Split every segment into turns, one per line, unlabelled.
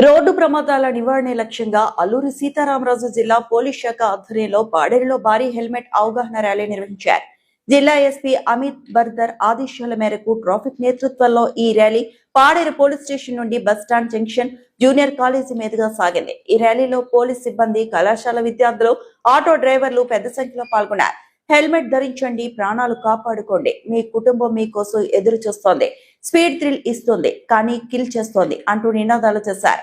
Road ప్రమాదాల నివారణ లక్ష్యంగా అల్లూరి సీతారామరాజు జిల్లా పోలీస్ శాఖ ఆధ్వర్యంలో పాడేరులో భారీ హెల్మెట్ అవగాహన ర్యాలీ నిర్వహించారు. జిల్లా ఎస్పీ అమిత్ బర్దర్ ఆదేశాల మేరకు ట్రాఫిక్ నేతృత్వంలో ఈ ర్యాలీ పాడేరు పోలీస్ స్టేషన్ నుండి బస్టాండ్ జంక్షన్ జూనియర్ కాలేజీ మీదుగా సాగింది. ఈ ర్యాలీలో పోలీస్ సిబ్బంది, కళాశాల విద్యార్థులు, ఆటో డ్రైవర్లు పెద్ద సంఖ్యలో పాల్గొన్నారు. హెల్మెట్ ధరించండి, ప్రాణాలు కాపాడుకోండి, మీ కుటుంబం మీకోసం ఎదురు చూస్తోంది, స్పీడ్ థ్రిల్ ఇస్తుంది కానీ కిల్ చేస్తోంది అంటూ నినాదాలు చేశారు.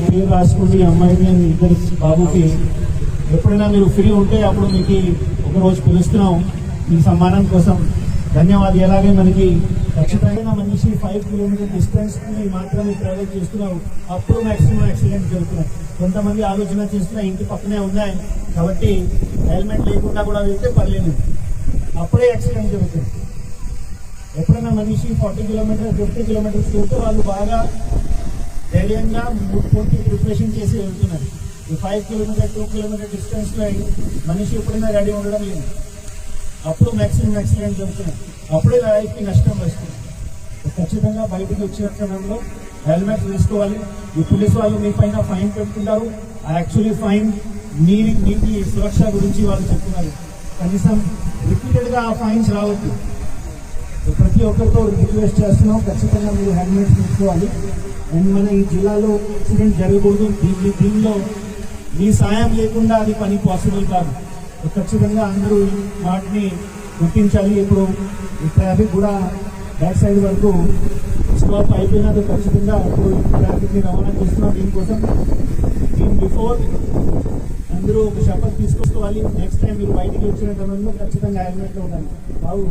పేరు రాసుకుంటే అమ్మాయికి ఇద్దరు బాబుకి ఎప్పుడైనా మీరు ఫ్రీ ఉంటే అప్పుడు మీకు ఒకరోజు పిలుస్తున్నాం ఈ సమ్మానం కోసం. ధన్యవాదాలు. ఎలాగే మనకి ఖచ్చితంగా మనిషి 5 కిలోమీటర్ డిస్టెన్స్ మాత్రమే ట్రావెల్ చేస్తున్నాం, అప్పుడు మాక్సిమం యాక్సిడెంట్ జరుగుతున్నాయి. కొంతమంది ఆలోచన చేస్తున్నా ఇంటి పక్కనే ఉన్నాయి కాబట్టి హెల్మెట్ లేకుండా కూడా వెళ్తే పర్లేదు, అప్పుడే యాక్సిడెంట్ జరుగుతుంది. ఎప్పుడైనా మనిషి 40 కిలోమీటర్ 50 కిలోమీటర్స్ వెళ్తే వాళ్ళు బాగా ధైర్యంగా పూర్తి ప్రిపరేషన్ చేసి వెళ్తున్నారు. ఈ 5 కిలోమీటర్ 2 కిలోమీటర్ డిస్టెన్స్ లో మనిషి ఎప్పుడైనా రెడీ ఉండడం లేదు, అప్పుడు మ్యాక్సిమం యాక్సిడెంట్ జరుగుతున్నాయి, అప్పుడే లైఫ్కి నష్టం వస్తుంది. ఖచ్చితంగా బయటకు వచ్చిన సమయంలో హెల్మెట్ వేసుకోవాలి. ఈ పోలీస్ వాళ్ళు మీ పైన ఫైన్ పెట్టుకుంటారు. యాక్చువల్లీ ఫైన్ నీటి సురక్ష గురించి వాళ్ళు చెప్తున్నారు. కనీసం రిపీటెడ్గా ఆ ఫైన్స్ రావద్దు. ప్రతి ఒక్కరితో రిక్వెస్ట్ చేస్తున్నాం, ఖచ్చితంగా మీరు హెల్మెట్ తీసుకోవాలి. అండ్ మన ఈ జిల్లాలో యాక్సిడెంట్ జరగకూడదు. దీనిలో మీ సాయం లేకుండా అది పని పాసిబుల్ కాదు. ఖచ్చితంగా అందరూ వాటిని గుర్తించాలి. ఇప్పుడు ఈ ట్రాఫిక్ కూడా బ్యాక్ సైడ్ వరకు స్టాప్ అయిపోయినది. ఖచ్చితంగా ఇప్పుడు ట్రాఫిక్ని రవాణా చేస్తున్నాం. దీనికోసం బిఫోర్ అందరూ ఒక శపథ్ తీసుకోవాలి. నెక్స్ట్ టైం మీరు బయటికి వచ్చిన సమయంలో ఖచ్చితంగా హెల్మెట్లో ఉండాలి.